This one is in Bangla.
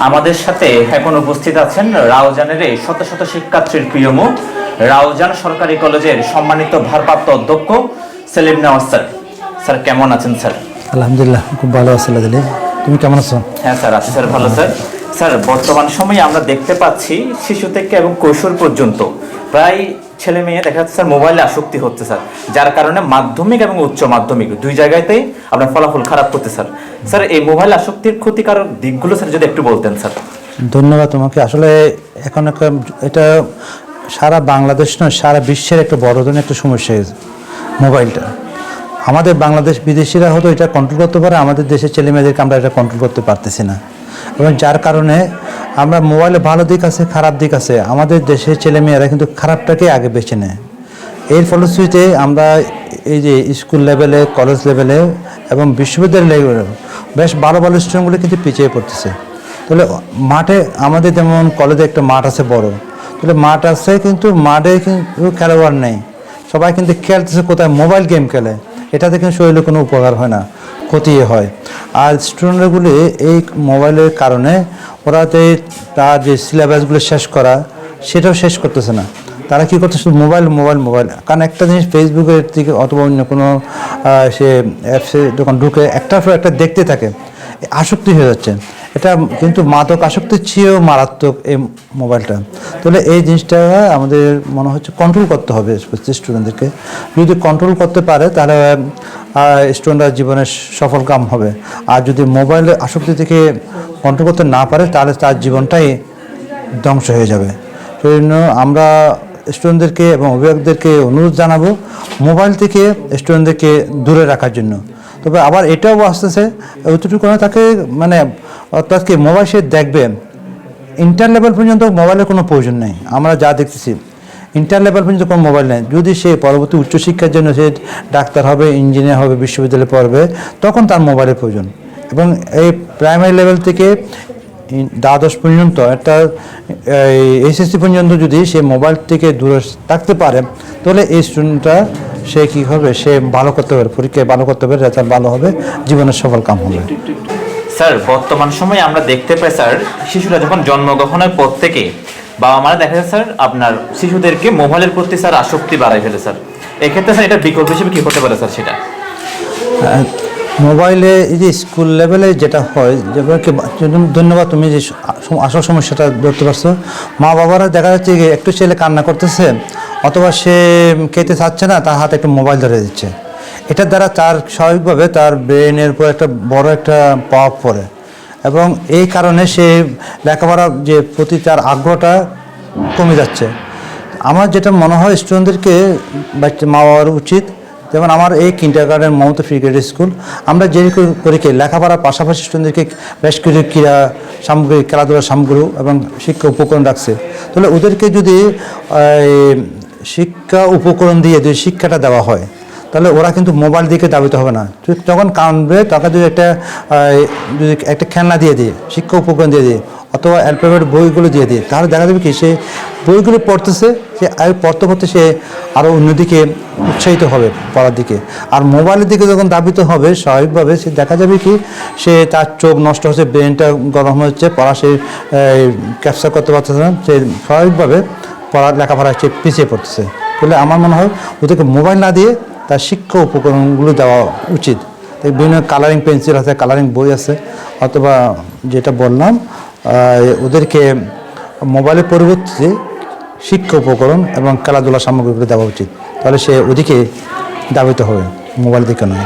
আমাদের সাথে এখন উপস্থিত আছেন রাউজানের শত শত শিক্ষার্থীর প্রিয় মুখ রাউজান সরকারি কলেজের সম্মানিত ভারপ্রাপ্ত অধ্যক্ষ সেলিম নওয়াজ স্যার। স্যার কেমন আছেন স্যার? আলহামদুলিল্লাহ, খুব ভালো আছি। তুমি কেমন আছো? হ্যাঁ স্যার, আছি স্যার, ভালো স্যার। স্যার বর্তমান সময়ে আমরা দেখতে পাচ্ছি শিশু থেকে এবং কৈশোর পর্যন্ত প্রায় ছেলে মেয়ে দেখা যাচ্ছে স্যার মোবাইলে আসক্তি হচ্ছে স্যার, যার কারণে মাধ্যমিক এবং উচ্চ মাধ্যমিক দুই জায়গাতেই আপনার ফলাফল খারাপ করতে স্যার। স্যার এই মোবাইল আসক্তির ক্ষতিকারক দিকগুলো স্যার যদি একটু বলতেন স্যার। ধন্যবাদ তোমাকে। আসলে এখন এটা সারা বাংলাদেশ নয়, সারা বিশ্বের একটা বড় ধরনের একটা সমস্যা হয়েছে মোবাইলটা। আমাদের বাংলাদেশ বিদেশিরা হয়তো এটা কন্ট্রোল করতে পারে, আমাদের দেশের ছেলেমেয়েদেরকে আমরা এটা কন্ট্রোল করতে পারতেছি না, এবং যার কারণে আমরা মোবাইলে ভালো দিক আছে, খারাপ দিক আছে। আমাদের দেশের ছেলেমেয়েরা কিন্তু খারাপটাকে আগে বেছে নেয়। এর ফলশ্রুতিতে আমরা এই যে স্কুল লেভেলে, কলেজ লেভেলে এবং বিশ্ববিদ্যালয় লেভেলে বেশ ভালো ভালো স্টুডেন্টগুলো কিন্তু পিছিয়ে পড়তেছে। তাহলে মাঠে আমাদের যেমন কলেজে একটা মাঠ আছে বড়, তাহলে মাঠ আছে কিন্তু মাঠে কিন্তু খেলোয়াড় নেই, সবাই কিন্তু খেলতেছে কোথায়? মোবাইল গেম খেলে। এটাতে কিন্তু শরীরে কোনো উপকার হয় না, ক্ষতি হয়। আর স্টুডেন্টগুলি এই মোবাইলের কারণে ওরা তার যে সিলেবাসগুলো শেষ করা সেটাও শেষ করতেছে না। তারা কী করতেছে? শুধু মোবাইল মোবাইল মোবাইল। কারণ একটা জিনিস ফেসবুকের থেকে অথবা অন্য কোনো সে অ্যাপসে যখন ঢুকে একটার পর একটা দেখতে থাকে, আসক্তি হয়ে যাচ্ছে। এটা কিন্তু মাদক আসক্তির চেয়েও মারাত্মক এই মোবাইলটা। তাহলে এই জিনিসটা আমাদের মনে হচ্ছে কন্ট্রোল করতে হবে স্টুডেন্টদেরকে। যদি কন্ট্রোল করতে পারে তাহলে স্টুডেন্টরা জীবনের সফল কাম হবে। আর যদি মোবাইলের আসক্তি থেকে কন্ট্রোল করতে না পারে তাহলে তার জীবনটাই ধ্বংস হয়ে যাবে। সেই জন্য আমরা স্টুডেন্টদেরকে এবং অভিভাবকদেরকে অনুরোধ জানাবো মোবাইল থেকে স্টুডেন্টদেরকে দূরে রাখার জন্য। তবে আবার এটাও আসতেছে অতটুকু না, তাকে মানে অর্থাৎ কি মোবাইল সে দেখবে ইন্টার লেভেল পর্যন্ত মোবাইলের কোনো প্রয়োজন নেই। আমরা যা দেখতেছি ইন্টার লেভেল পর্যন্ত কোনো মোবাইল নেই। যদি সে পরবর্তী উচ্চশিক্ষার জন্য সে ডাক্তার হবে, ইঞ্জিনিয়ার হবে, বিশ্ববিদ্যালয়ে পড়বে, তখন তার মোবাইলের প্রয়োজন। এবং এই প্রাইমারি লেভেল থেকে দ্বাদশ পর্যন্ত একটা এইচএসসি পর্যন্ত যদি সে মোবাইল থেকে দূরে থাকতে পারে তাহলে এই স্টুডেন্টটা সে কী হবে? সে ভালো করতে পারে, পরীক্ষায় ভালো করতে পারে, রেজাল্ট ভালো হবে, জীবনের সফল কাম হবে। স্যার বর্তমান সময়ে আমরা দেখতে পাই স্যার শিশুরা যখন জন্মগ্রহণের পর থেকে বাবা মারা দেখা যায় স্যার আপনার শিশুদেরকে মোবাইলের প্রতি স্যার আসক্তি বাড়াই ফেলে স্যার। এক্ষেত্রে স্যার এটা বিকল্প হিসেবে কী হতে পারে স্যার? সেটা মোবাইলে এই যে স্কুল লেভেলে যেটা হয়, যেমন ধন্যবাদ, তুমি যে আসল সমস্যাটা ধরতে পারছো। মা বাবারা দেখা যাচ্ছে একটু ছেলে কান্না করতেছে অথবা সে খেতে চাচ্ছে না, তার হাতে একটা মোবাইল ধরে দিচ্ছে। এটার দ্বারা তার স্বাভাবিকভাবে তার ব্রেনের উপর একটা বড় একটা প্রভাব পড়ে, এবং এই কারণে সে লেখাপড়ার যে প্রতি তার আগ্রহটা কমে যাচ্ছে। আমার যেটা মনে হয় স্টুডেন্টদেরকে মা বাবার উচিত, যেমন আমার এই kindergarten Mamata free grade school, আমরা যে করি কি লেখাপড়ার পাশাপাশি স্টুডেন্টদেরকে বেশ কিছু ক্রীড়া সামগ্রী, খেলাধুলার সামগ্রী এবং শিক্ষা উপকরণ রাখছে। তাহলে ওদেরকে যদি শিক্ষা উপকরণ দিয়ে যদি শিক্ষাটা দেওয়া হয় তাহলে ওরা কিন্তু মোবাইল দিকে দাবিত হবে না। যখন কাঁদবে তখন যদি একটা খেলনা দিয়ে দিই, শিক্ষা উপকরণ দিয়ে দিই, অথবা অ্যালফাবেট বইগুলো দিয়ে দিই, তাহলে দেখা যাবে কি সে বইগুলো পড়তেছে, সে পড়তে পড়তে সে আরও অন্যদিকে উৎসাহিত হবে পড়ার দিকে। আর মোবাইলের দিকে যখন দাবিত হবে স্বাভাবিকভাবে সে দেখা যাবে কি সে তার চোখ নষ্ট হচ্ছে, ব্রেনটা গরম হচ্ছে, পড়া সে ক্যাপচার করতে পারতেছে না, সে স্বাভাবিকভাবে লেখাপড়া সে পিছিয়ে পড়তেছে। তাহলে আমার মনে হয় ওদেরকে মোবাইল না দিয়ে তার শিক্ষা উপকরণগুলো দেওয়া উচিত। বিভিন্ন কালারিং পেন্সিল আছে, কালারিং বই আছে, অথবা যেটা বললাম ওদেরকে মোবাইলের পরিবর্তে শিক্ষা উপকরণ এবং খেলাধুলা সামগ্রীগুলো দেওয়া উচিত। তাহলে সে ওদিকে দাবিত হবে, মোবাইল দিকে নয়।